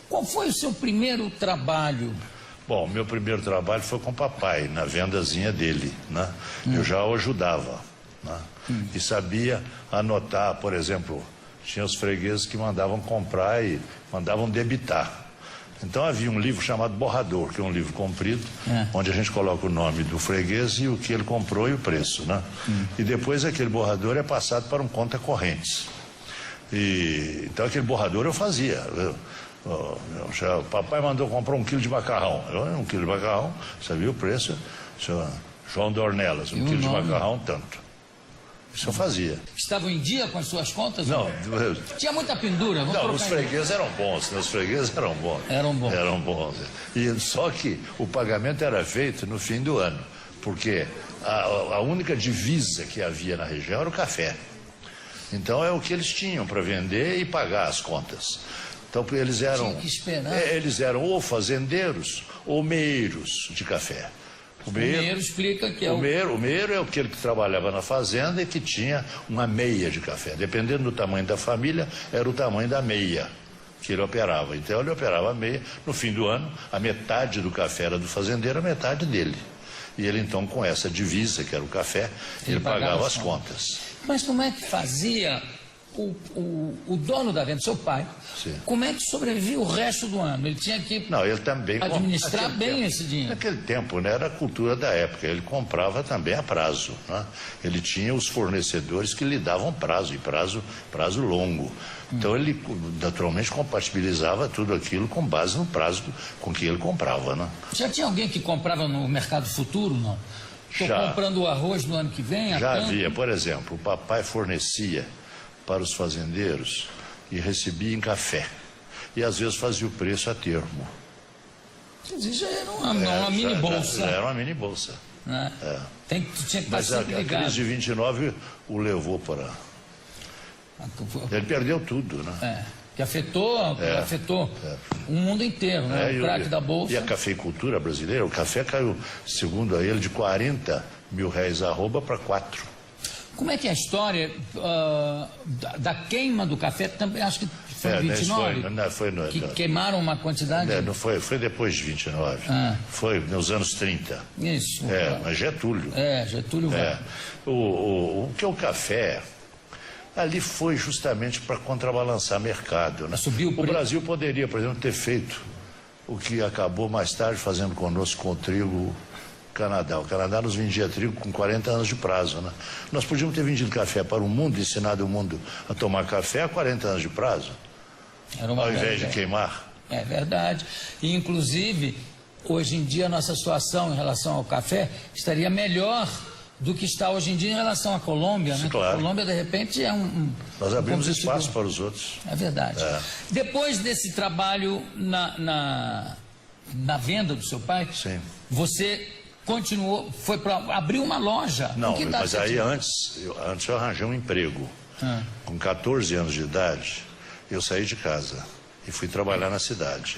Qual foi o seu primeiro trabalho? Bom, meu primeiro trabalho foi com o papai, na vendazinha dele, né? Eu já o ajudava, né? E sabia anotar, por exemplo, tinha os fregueses que mandavam comprar e mandavam debitar. Então havia um livro chamado Borrador, que é um livro comprido, onde a gente coloca o nome do freguês e o que ele comprou e o preço, né? E depois aquele borrador é passado para um conta correntes. Então aquele borrador eu fazia. O papai mandou comprar 1 quilo de macarrão. 1 quilo de macarrão, sabia o preço? João Dornelas, 1 quilo de macarrão, tanto. Isso eu fazia. Estavam em dia com as suas contas? Não. Tinha muita pendura? Não, os fregueses eram bons. Os fregueses eram bons. Eram bons. E só que o pagamento era feito no fim do ano. Porque a única divisa que havia na região era o café. Então é o que eles tinham para vender e pagar as contas. Então eles eram... Tinha que esperar. Eles eram ou fazendeiros ou meeiros de café. O meeiro explica que é o meeiro é aquele que trabalhava na fazenda e que tinha uma meia de café. Dependendo do tamanho da família, era o tamanho da meia que ele operava. Então ele operava a meia. No fim do ano, a metade do café era do fazendeiro, a metade dele. E ele então, com essa divisa, que era o café, ele pagava as contas. Mas como é que fazia o dono da venda, seu pai? Sim. Como é que sobrevivia o resto do ano? Ele tinha que ele também administrar bem esse dinheiro. Naquele tempo, né, era a cultura da época. Ele comprava também a prazo, né? Ele tinha os fornecedores que lhe davam prazo, e prazo longo. Então ele naturalmente compatibilizava tudo aquilo com base no prazo com que ele comprava, né? Já tinha alguém que comprava no mercado futuro, não? Estou comprando o arroz no ano que vem? Já havia, por exemplo, o papai fornecia para os fazendeiros e recebia em café. E às vezes fazia o preço a termo. Quer dizer, já era uma mini bolsa. Já era uma mini bolsa. Né? Tinha que estar sempre ligado. Mas a crise de 29 o levou para... Ele perdeu tudo, né? Que afetou o mundo inteiro, né? O craque da bolsa. E a cafeicultura brasileira, o café caiu, segundo ele, de 40 mil reais arroba para 4. Como é que é a história da queima do café? Também acho que foi em 29, que queimaram uma quantidade... Não foi depois de 29, foi nos anos 30. Isso. Mas Getúlio. Getúlio vai. O que é o café... Ali foi justamente para contrabalançar mercado, né? O Brasil poderia, por exemplo, ter feito o que acabou mais tarde fazendo conosco com o trigo Canadá. O Canadá nos vendia trigo com 40 anos de prazo, né? Nós podíamos ter vendido café para o mundo, ensinado o mundo a tomar café a 40 anos de prazo, ao invés de queimar. É verdade. E, inclusive, hoje em dia, a nossa situação em relação ao café estaria melhor do que está hoje em dia em relação à Colômbia, né? Claro. A Colômbia, de repente, é Nós abrimos espaço para os outros. É verdade. Depois desse trabalho na venda do seu pai, sim, você continuou, foi para abrir uma loja. Não, mas aí antes eu arranjei um emprego. Com 14 anos de idade, eu saí de casa e fui trabalhar na cidade.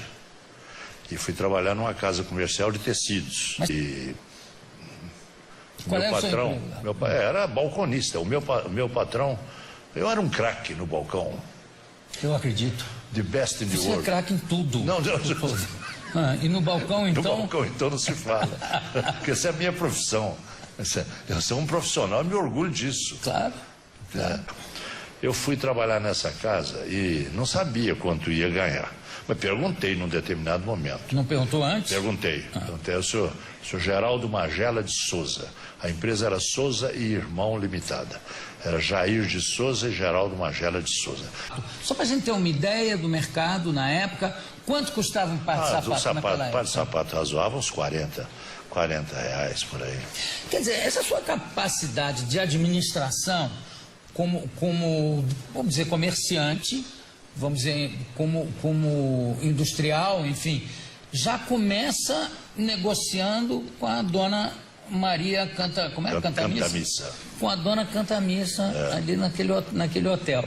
E fui trabalhar numa casa comercial de tecidos. Meu patrão, era balconista. O meu patrão, eu era um craque no balcão. Eu acredito. The best in the world. Você é craque em tudo. Não. E no balcão, então? No balcão, então, não se fala. Porque essa é a minha profissão. Eu sou um profissional e me orgulho disso. Claro. Eu fui trabalhar nessa casa e não sabia quanto ia ganhar. Mas perguntei num determinado momento. Não perguntou antes? Perguntei. Perguntei ao senhor Geraldo Magela de Souza. A empresa era Souza e Irmão Limitada. Era Jair de Souza e Geraldo Magela de Souza. Só para a gente ter uma ideia do mercado na época, quanto custava um par de sapato naquela época? Par de sapato razoável, uns 40 reais por aí. Quer dizer, essa sua capacidade de administração como vamos dizer, comerciante, vamos dizer, como industrial, enfim, já começa negociando com a dona Maria Cantamissa. Com a dona Cantamissa, ali naquele hotel.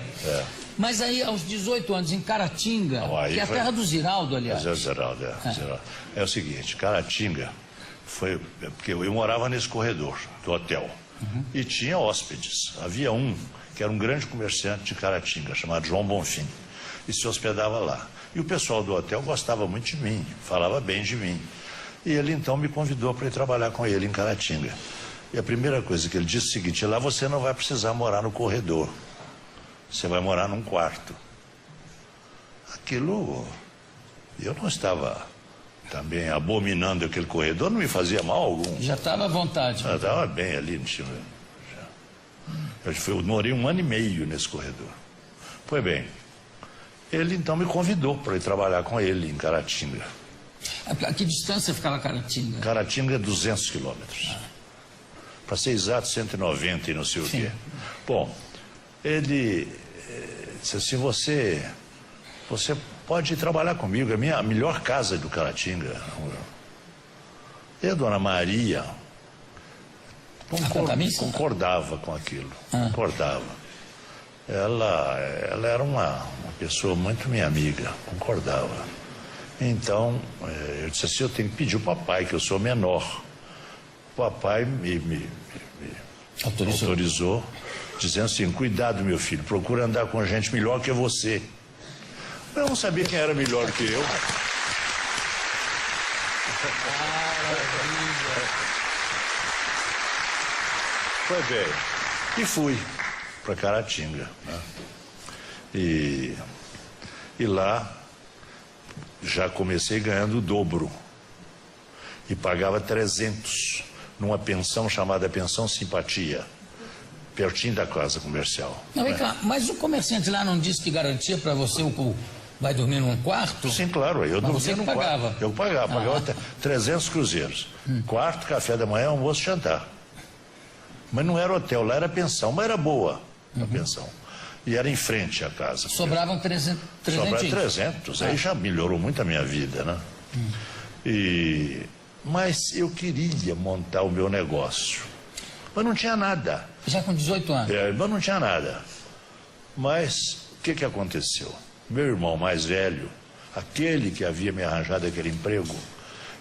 Mas aí, aos 18 anos, em Caratinga, que é a terra do Ziraldo, aliás. Ziraldo. É o seguinte, Caratinga foi... Porque eu morava nesse corredor do hotel. E tinha hóspedes. Havia um que era um grande comerciante de Caratinga, chamado João Bonfim. e se hospedava lá. E o pessoal do hotel gostava muito de mim, falava bem de mim. E ele então me convidou para ir trabalhar com ele em Caratinga. E a primeira coisa que ele disse é o seguinte: lá você não vai precisar morar no corredor, você vai morar num quarto. Aquilo, eu não estava também abominando aquele corredor, não me fazia mal algum. Já estava à vontade. Eu estava bem ali, não tinha... Eu morei 1 ano e meio nesse corredor. Pois bem, ele então me convidou para ir trabalhar com ele em Caratinga. A que distância ficava Caratinga? Caratinga é 200 quilômetros. Para ser exato, 190 e não sei o quê. Bom, ele disse assim: você pode ir trabalhar comigo, é a melhor casa do Caratinga. E a dona Maria concordava com aquilo, concordava. Ela era uma pessoa muito minha amiga, concordava. Então, eu disse assim: eu tenho que pedir ao papai, que eu sou menor. O papai me autorizou, dizendo assim: cuidado, meu filho, procura andar com gente melhor que você. Eu não sabia quem era melhor que eu. Foi bem. E fui para Caratinga, né? E lá já comecei ganhando o dobro. E pagava 300 numa pensão chamada Pensão Simpatia, pertinho da casa comercial. Não, vem cá, mas o comerciante lá não disse que garantia para você vai dormir num quarto? Sim, claro, eu dormia num pagava. quarto. Eu pagava até 300 cruzeiros. Quarto, café da manhã, almoço e jantar. Mas não era hotel, lá era pensão, mas era boa a pensão. E era em frente à casa. Sobravam 300. Sobravam 300, aí já melhorou muito a minha vida, né? Mas eu queria montar o meu negócio. Mas não tinha nada. Já com 18 anos? Mas não tinha nada. Mas o que aconteceu? Meu irmão mais velho, aquele que havia me arranjado aquele emprego,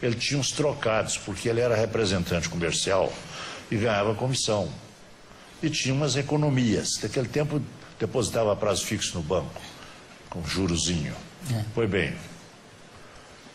ele tinha uns trocados, porque ele era representante comercial e ganhava comissão. E tinha umas economias. Naquele tempo depositava a prazo fixo no banco, com jurozinho. Pois bem,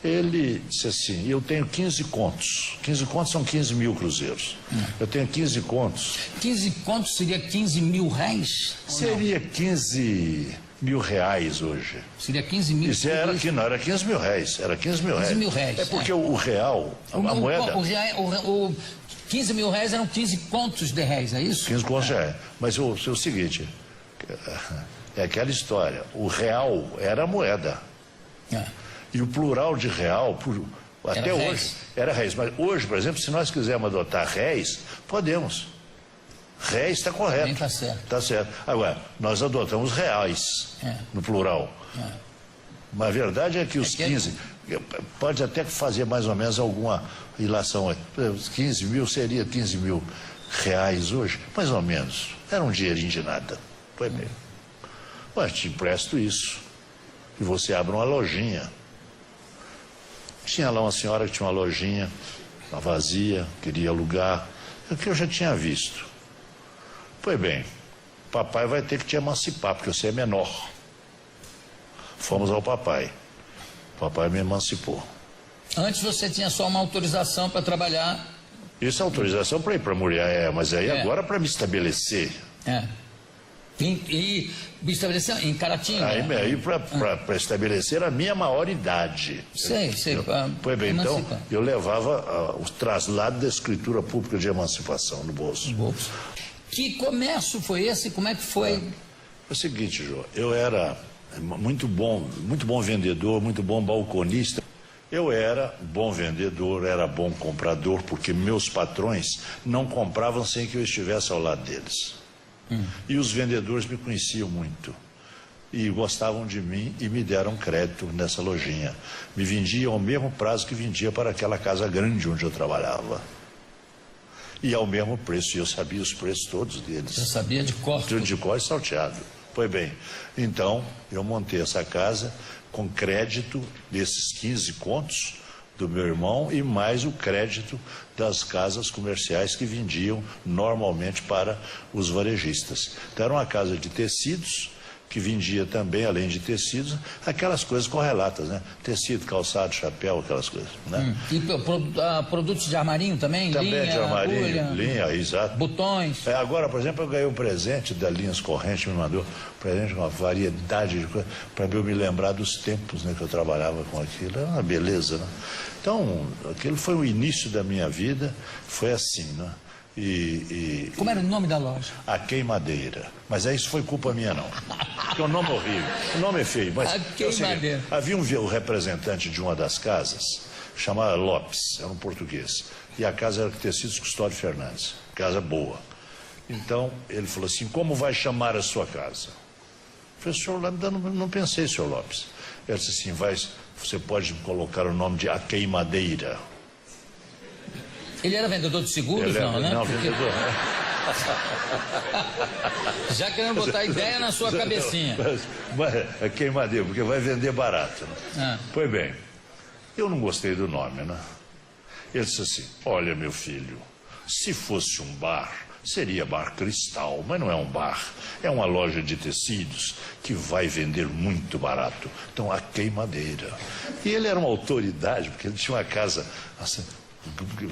ele disse assim: eu tenho 15 contos. 15 contos são 15 mil cruzeiros. Eu tenho 15 contos. 15 contos seria 15 mil reais? Seria 15 mil reais hoje. Seria 15 mil? Isso era 15 mil reais. Era 15 mil reais. 15 mil reais. É porque o real, a moeda... 15 mil reais eram 15 contos de réis, é isso? 15 contos de réis. Mas o seguinte, é aquela história. O real era a moeda. E o plural de real, até hoje, era réis. Mas hoje, por exemplo, se nós quisermos adotar réis, podemos. Réis está correto. Está certo. Está certo. Agora, nós adotamos reais no plural. Mas a verdade é que os 15... Pode até fazer mais ou menos alguma ilação. Os 15 mil seria 15 mil reais hoje, mais ou menos. Era um dinheirinho de nada. Foi bem. Mas te empresto isso. E você abre uma lojinha. Tinha lá uma senhora que tinha uma lojinha, uma vazia, queria alugar. O que eu já tinha visto. Pois bem, papai vai ter que te emancipar, porque você é menor. Fomos ao papai. Papai me emancipou. Antes você tinha só uma autorização para trabalhar? Isso é autorização para ir para Muriaé, mas aí agora para me estabelecer. E me estabelecer em Caratinga? Aí para estabelecer a minha maioridade. Sei. Pois bem, então eu levava o traslado da escritura pública de emancipação no bolso. Que comércio foi esse? Como é que foi? É o seguinte, Jô, eu era muito bom vendedor, muito bom balconista. Eu era bom vendedor, era bom comprador, porque meus patrões não compravam sem que eu estivesse ao lado deles. E os vendedores me conheciam muito. E gostavam de mim e me deram crédito nessa lojinha. Me vendiam ao mesmo prazo que vendia para aquela casa grande onde eu trabalhava. E ao mesmo preço, e eu sabia os preços todos deles. Você sabia de cor? De cor e salteado. Pois bem, então eu montei essa casa com crédito desses 15 contos do meu irmão e mais o crédito das casas comerciais que vendiam normalmente para os varejistas. Então era uma casa de tecidos que vendia também, além de tecidos, aquelas coisas correlatas, né? Tecido, calçado, chapéu, aquelas coisas, né? E produtos de armarinho também? Também linha, de armarinho, agulha, linha, exato. botões. Agora, por exemplo, eu ganhei um presente da Linhas Correntes, me mandou um presente com uma variedade de coisas, para eu me lembrar dos tempos, né, que eu trabalhava com aquilo. Era uma beleza, né? Então, aquilo foi o início da minha vida, foi assim, né? Como era o nome da loja? A Queimadeira. Mas isso foi culpa minha, não. Porque o nome é horrível. O nome é feio. Mas A Queimadeira. Havia um representante de uma das casas, chamado Lopes, era um português. E a casa era Tecidos Custódio Fernandes. Casa boa. Então, ele falou assim, como vai chamar a sua casa? Eu falei, senhor Lopes, não pensei, senhor Lopes. Ele disse assim, você pode colocar o nome de A Queimadeira. Ele era vendedor de seguros, não, né? Não, vendedor. Já querendo botar ideia na sua cabecinha. Mas é queimadeira, porque vai vender barato. Né? Pois bem, eu não gostei do nome, né? Ele disse assim, olha, meu filho, se fosse um bar, seria Bar Cristal, mas não é um bar. É uma loja de tecidos que vai vender muito barato. Então, A Queimadeira. E ele era uma autoridade, porque ele tinha uma casa assim,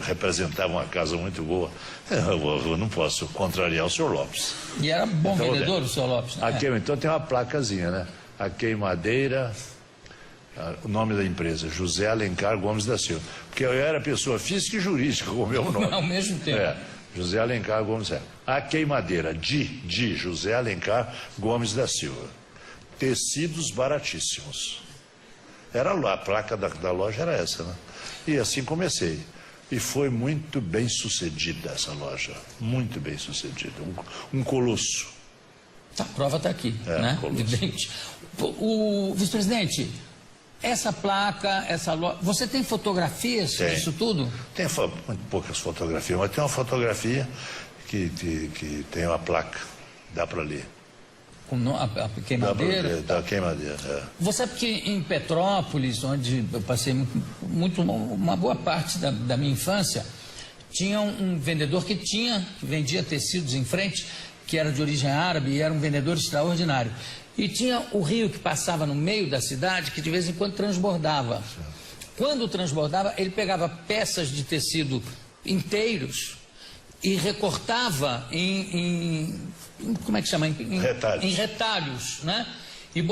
representava uma casa muito boa. Eu não posso contrariar o senhor Lopes. E era bom então, vendedor o senhor Lopes, né? Então tem uma placazinha, né? A Queimadeira, o nome da empresa, José Alencar Gomes da Silva. Porque eu era pessoa física e jurídica com o meu nome. Ao mesmo tempo. José Alencar Gomes da Silva. A Queimadeira, de José Alencar Gomes da Silva. Tecidos baratíssimos. Era a placa da loja era essa, né? E assim comecei. E foi muito bem sucedida essa loja. Muito bem sucedida. Um colosso. A prova está aqui, né? Evidente. O vice-presidente, essa placa, essa loja. Você tem fotografias disso tudo? Tem muito poucas fotografias, mas tem uma fotografia que tem uma placa. Dá para ler. Com a Queimadeira? Da Queimadeira, Você sabe que em Petrópolis, onde eu passei uma boa parte da minha infância, tinha um vendedor que vendia tecidos em frente, que era de origem árabe e era um vendedor extraordinário. E tinha o rio que passava no meio da cidade, que de vez em quando transbordava. Quando transbordava, ele pegava peças de tecido inteiros e recortava como é que chama? Retalhos. Em retalhos, né? E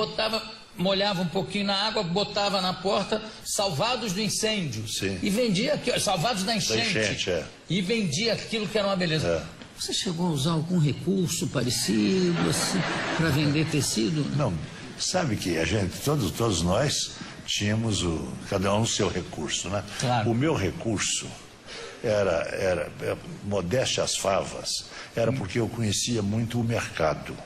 molhava um pouquinho na água, botava na porta, salvados do incêndio. Sim. E vendia aquilo, salvados da enchente. Da enchente, E vendia aquilo que era uma beleza. Você chegou a usar algum recurso parecido, assim, para vender tecido? Não, sabe que a gente, todos nós, tínhamos cada um o seu recurso, né? Claro. O meu recurso era modéstia às favas, era porque eu conhecia muito o mercado.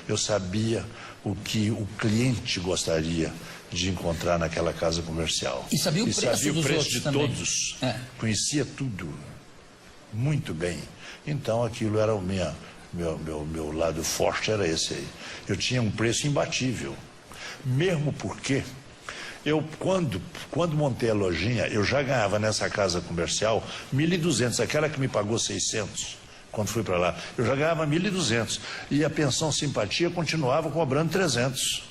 Eu sabia o que o cliente gostaria de encontrar naquela casa comercial. E sabia o preço dos outros de também. todos. Conhecia tudo muito bem. Então aquilo era meu lado forte, era esse aí. Eu tinha um preço imbatível. Mesmo porque eu, quando montei a lojinha, eu já ganhava nessa casa comercial 1.200, aquela que me pagou 600 quando fui para lá. Eu já ganhava 1.200 e a pensão simpatia continuava cobrando 300.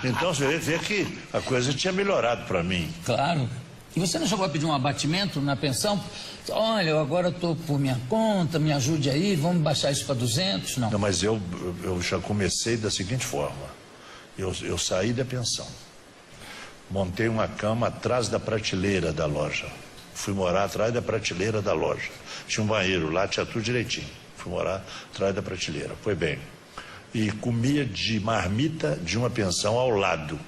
Então você vê que a coisa tinha melhorado para mim. Claro. E você não chegou a pedir um abatimento na pensão? Olha, eu agora estou por minha conta, me ajude aí, vamos baixar isso para 200? Não, mas eu já comecei da seguinte forma. Eu saí da pensão. Montei uma cama atrás da prateleira da loja. Fui morar atrás da prateleira da loja. Tinha um banheiro lá, tinha tudo direitinho. Fui morar atrás da prateleira. Foi bem. E comia de marmita de uma pensão ao lado,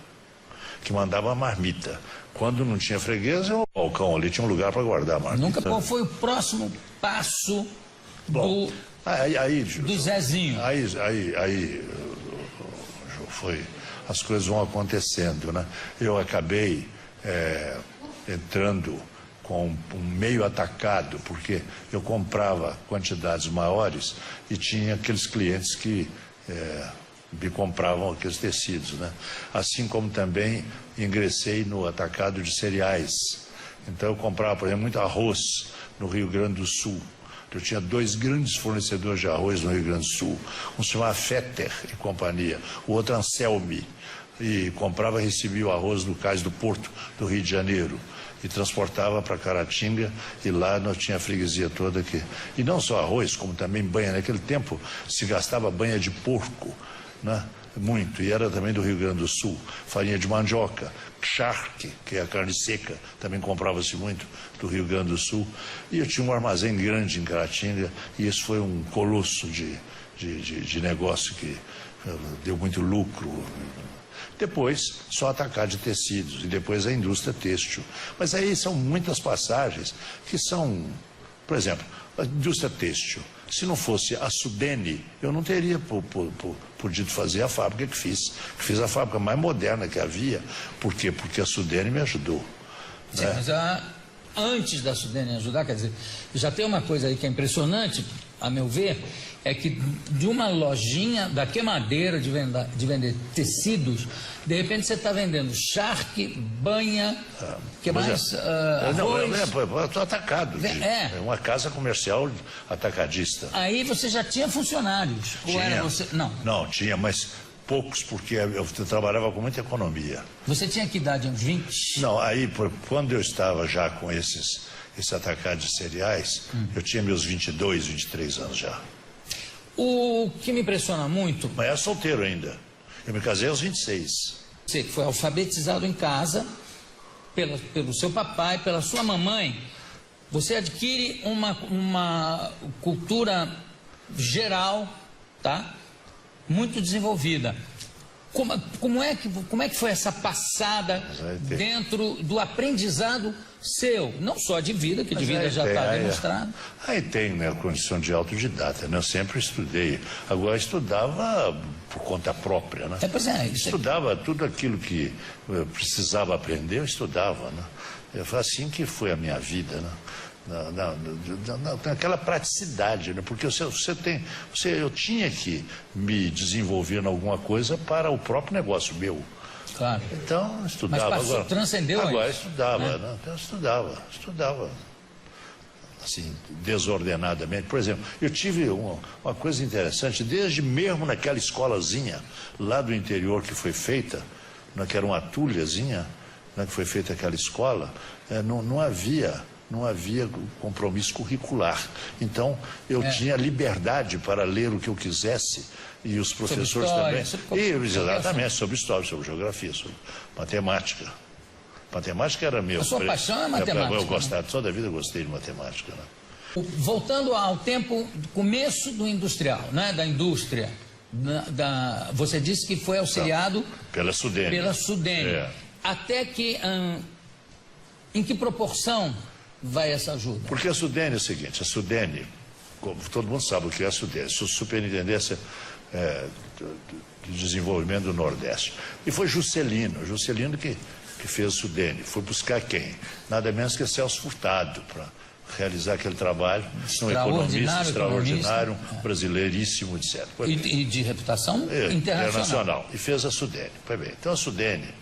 que mandava a marmita. Quando não tinha freguês, o balcão ali tinha um lugar para guardar a marmita. Qual foi o próximo passo do Zezinho? Aí foi... As coisas vão acontecendo, né? Eu acabei entrando com um meio atacado, porque eu comprava quantidades maiores e tinha aqueles clientes que me compravam aqueles tecidos, né? Assim como também ingressei no atacado de cereais. Então eu comprava, por exemplo, muito arroz no Rio Grande do Sul. que eu tinha 2 grandes fornecedores de arroz no Rio Grande do Sul. Um se chamava Fetter e companhia, o outro Anselmi. E comprava e recebia o arroz no cais do Porto, do Rio de Janeiro. E transportava para Caratinga, e lá nós tinha a freguesia toda aqui. E não só arroz, como também banha. Naquele tempo se gastava banha de porco, né? Muito, e era também do Rio Grande do Sul. Farinha de mandioca, charque, que é a carne seca, também comprava-se muito do Rio Grande do Sul. E eu tinha um armazém grande em Caratinga, e isso foi um colosso de negócio que deu muito lucro. Depois, só atacar de tecidos, e depois a indústria têxtil. Mas aí são muitas passagens que são, por exemplo, a indústria têxtil. Se não fosse a Sudene, eu não teria podido fazer a fábrica que fiz. Fiz a fábrica mais moderna que havia. Por quê? Porque a Sudene me ajudou. Sim, né? Mas antes da Sudene ajudar, quer dizer, já tem uma coisa aí que é impressionante, a meu ver, é que de uma lojinha da queimadeira de vender tecidos, de repente você está vendendo charque, banha, que mais? Estou atacado. É uma casa comercial atacadista. Aí você já tinha funcionários? Tinha. Ou era você? Não, tinha, mas poucos, porque eu trabalhava com muita economia. Você tinha que idade, uns 20? Não, aí quando eu estava já com esse atacado de cereais, eu tinha meus 22, 23 anos já. O que me impressiona muito... Mas era solteiro ainda. Eu me casei aos 26. Você que foi alfabetizado em casa, pelo seu papai, pela sua mamãe, você adquire uma cultura geral, tá? Muito desenvolvida. Como é que foi essa passada dentro do aprendizado seu? Não só de vida, que de vida já está demonstrado. Aí tem, né, a condição de autodidata, né? Eu sempre estudei. Agora estudava por conta própria, né? Estudava tudo aquilo que eu precisava aprender, eu estudava, né? Foi assim que foi a minha vida, né? Aquela praticidade, né? Porque eu tinha que me desenvolver em alguma coisa para o próprio negócio meu. Claro. Então, eu estudava. Mas transcendeu agora isso, estudava, né? Eu estudava. Assim, desordenadamente. Por exemplo, eu tive uma coisa interessante, desde mesmo naquela escolazinha lá do interior que foi feita, né, que era uma atulhazinha, né, que foi feita aquela escola, não havia compromisso curricular. Então, eu tinha liberdade para ler o que eu quisesse, e os professores também. Exatamente, sobre história, sobre geografia, sobre matemática. Matemática era meu. A sua paixão é matemática. Eu gostava, toda a vida eu gostei de matemática. Né? Voltando ao tempo do começo do industrial, né? Da indústria, você disse que foi auxiliado pela Sudene. Até que, em que proporção vai essa ajuda? Porque a Sudene é o seguinte, a Sudene, todo mundo sabe o que é a Sudene, Superintendência de Desenvolvimento do Nordeste. E foi Juscelino que fez a Sudene. Foi buscar quem? Nada menos que Celso Furtado, para realizar aquele trabalho. Um economista extraordinário, brasileiríssimo, etc. E de reputação internacional. E fez a Sudene. Foi bem. Então a Sudene,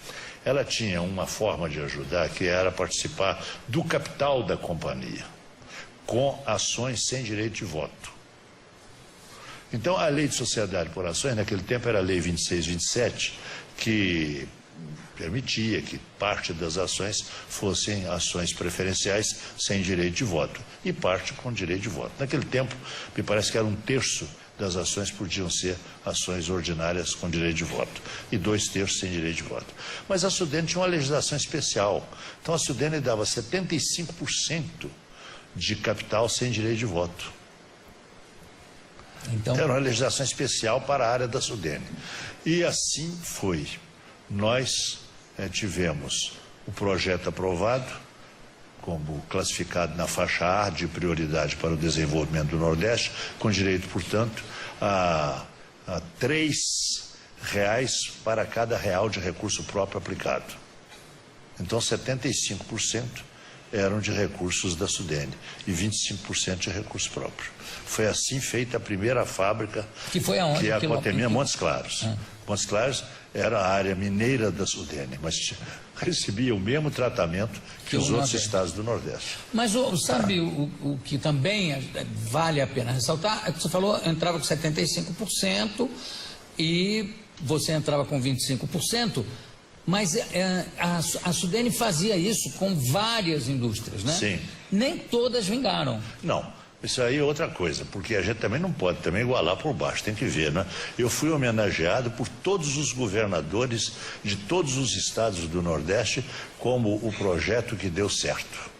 ela tinha uma forma de ajudar que era participar do capital da companhia, com ações sem direito de voto. Então a lei de sociedade por ações, naquele tempo era a lei 2627, que permitia que parte das ações fossem ações preferenciais sem direito de voto e parte com direito de voto. Naquele tempo, me parece que era 1/3 das ações podiam ser ações ordinárias com direito de voto e 2/3 sem direito de voto. Mas a Sudene tinha uma legislação especial. Então a Sudene dava 75% de capital sem direito de voto. Então era uma legislação especial para a área da Sudene. E assim foi. Nós tivemos o projeto aprovado, como classificado na faixa A de prioridade para o desenvolvimento do Nordeste, com direito, portanto, a R$3 para cada real de recurso próprio aplicado. Então, 75% eram de recursos da Sudene e 25% de recurso próprio. Foi assim feita a primeira fábrica, que foi aonde? Que é a Cotemina, Montes Claros. Montes Claros era a área mineira da Sudene, mas recebia o mesmo tratamento que os outros estados do Nordeste. Mas sabe o que também vale a pena ressaltar? É que você falou, entrava com 75% e você entrava com 25%, mas a Sudene fazia isso com várias indústrias, né? Sim. Nem todas vingaram. Não. Isso aí é outra coisa, porque a gente também não pode também igualar por baixo, tem que ver, né? Eu fui homenageado por todos os governadores de todos os estados do Nordeste como o projeto que deu certo.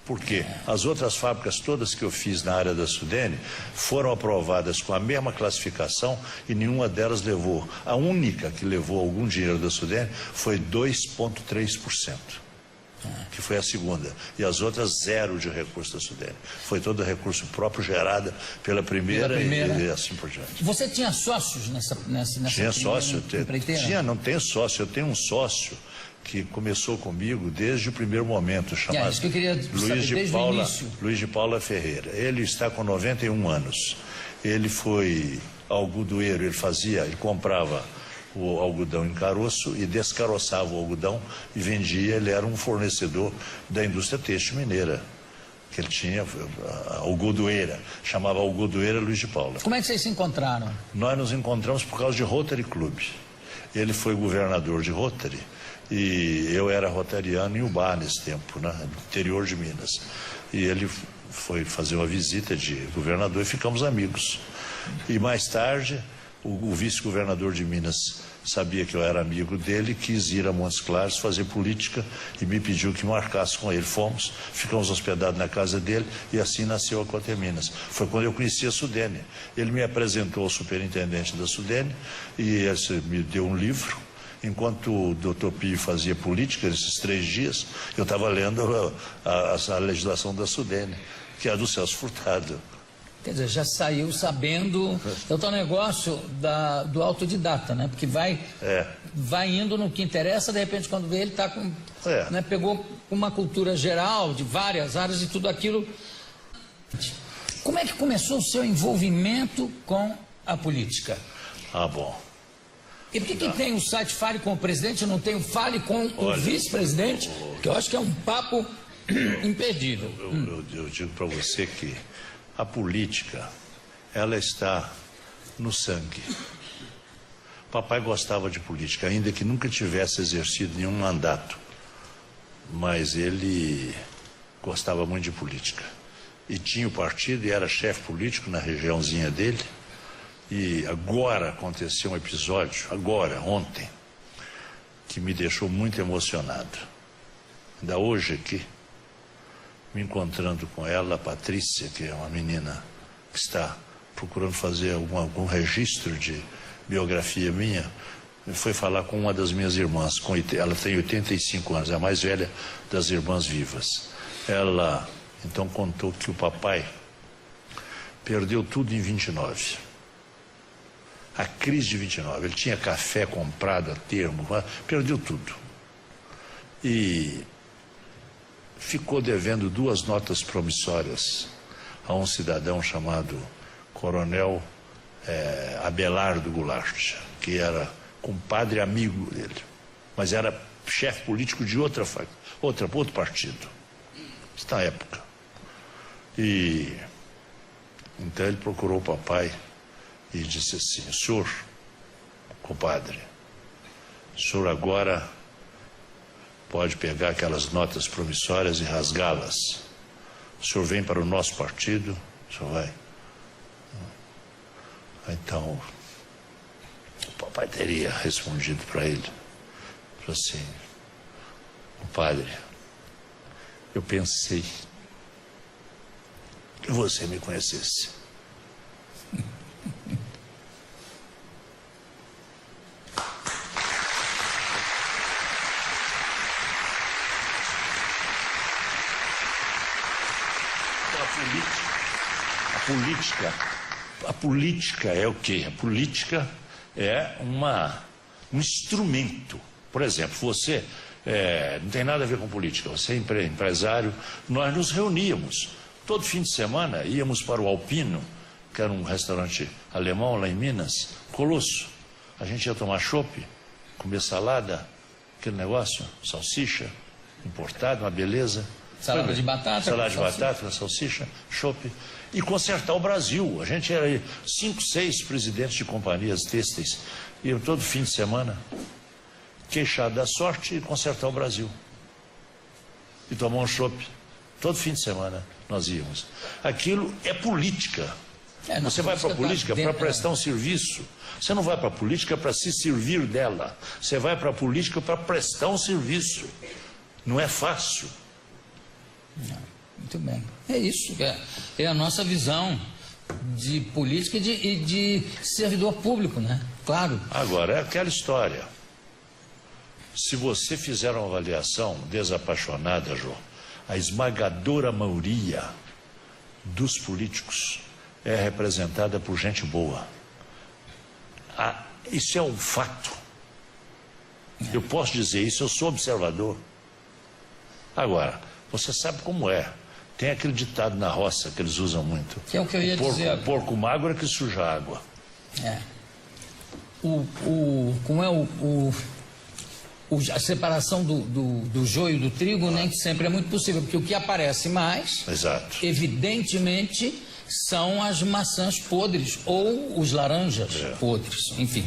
Porque as outras fábricas todas que eu fiz na área da Sudene foram aprovadas com a mesma classificação e nenhuma delas levou. A única que levou algum dinheiro da Sudene foi 2,3%. Que foi a segunda, e as outras zero de recurso da Sudene. Foi todo recurso próprio gerado pela primeira. E assim por diante. Você tinha sócios nessa Tinha sócio, não tenho sócio, eu tenho um sócio que começou comigo desde o primeiro momento, chamado isso que eu queria Luiz de Paula Ferreira. Ele está com 91 anos. Ele foi algodoeiro, ele comprava o algodão em caroço e descaroçava o algodão e vendia. Ele era um fornecedor da indústria têxtil mineira, que ele tinha a algodoeira, chamava algodoeira Luiz de Paula. Como é que vocês se encontraram? Nós nos encontramos por causa de Rotary Club. Ele foi governador de Rotary e eu era rotariano em Ubá nesse tempo, né, no interior de Minas. E ele foi fazer uma visita de governador e ficamos amigos. E mais tarde o vice-governador de Minas sabia que eu era amigo dele, quis ir a Montes Claros fazer política e me pediu que marcasse com ele. Fomos, ficamos hospedados na casa dele e assim nasceu a Coteminas. Foi quando eu conheci a Sudene. Ele me apresentou ao superintendente da Sudene e ele me deu um livro. Enquanto o doutor Pio fazia política, esses 3 dias, eu estava lendo a legislação da Sudene, que é a do Celso Furtado. Quer dizer, já saiu sabendo. É o tal negócio do autodidata, né? Porque vai indo no que interessa, de repente, quando vê, ele está com. Né, pegou uma cultura geral de várias áreas e tudo aquilo. Como é que começou o seu envolvimento com a política? Bom. E por que tem o site Fale com o Presidente e não tem o Fale com o Vice-Presidente? Que eu acho que é um papo imperdível. Eu digo para você que a política, ela está no sangue. Papai gostava de política, ainda que nunca tivesse exercido nenhum mandato. Mas ele gostava muito de política. E tinha o partido e era chefe político na regiãozinha dele. E agora aconteceu um episódio, ontem, que me deixou muito emocionado. Ainda hoje aqui, me encontrando com ela, a Patrícia, que é uma menina que está procurando fazer algum registro de biografia minha, foi falar com uma das minhas irmãs. Ela tem 85 anos, é a mais velha das irmãs vivas. Ela então contou que o papai perdeu tudo em 29. A crise de 29. Ele tinha café comprado a termo, perdeu tudo. E ficou devendo 2 notas promissórias a um cidadão chamado Coronel Abelardo Goulart, que era compadre amigo dele, mas era chefe político de outro partido, na época. E então ele procurou o papai e disse assim: senhor, compadre, o senhor agora pode pegar aquelas notas promissórias e rasgá-las. O senhor vem para o nosso partido, o senhor vai. Então, o papai teria respondido para ele, falou assim: compadre, eu pensei que você me conhecesse. A política é o quê? A política é um instrumento. Por exemplo, você não tem nada a ver com política, você é empresário. Nós nos reuníamos, todo fim de semana íamos para o Alpino, que era um restaurante alemão lá em Minas, Colosso. A gente ia tomar chopp, comer salada, aquele negócio, salsicha, importada, uma beleza. Salada de batata. Salada de batata, salsicha, chopp. E consertar o Brasil. A gente era 5, 6 presidentes de companhias têxteis. Iam todo fim de semana queixar da sorte e consertar o Brasil. E tomar um chopp. Todo fim de semana nós íamos. Aquilo é política. Você vai para a política para prestar um serviço. Você não vai para a política para se servir dela. Você vai para a política para prestar um serviço. Não é fácil. Não, muito bem. É isso. É a nossa visão de política e de servidor público, né? Claro. Agora, é aquela história. Se você fizer uma avaliação desapaixonada, Jô, a esmagadora maioria dos políticos é representada por gente boa. Isso é um fato. Eu posso dizer isso, eu sou observador. Agora, você sabe como é. Tem aquele ditado na roça que eles usam muito. Que é o que eu ia dizer. O porco magro é que suja a água. Como é a separação do joio do trigo nem sempre é muito possível, porque o que aparece mais, exato, evidentemente, são as maçãs podres ou os laranjas podres, enfim.